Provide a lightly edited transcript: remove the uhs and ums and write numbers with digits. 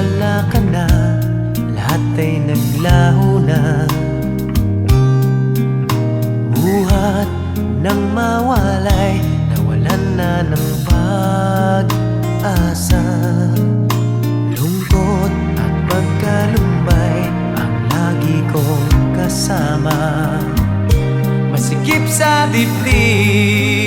wala ka na, lahat ay naglaho na. Buhat ng mawalay, nawalan na ng pag-asa. Lungkot at pagkalumbay ang lagi kong kasama. Masikip sa dibdib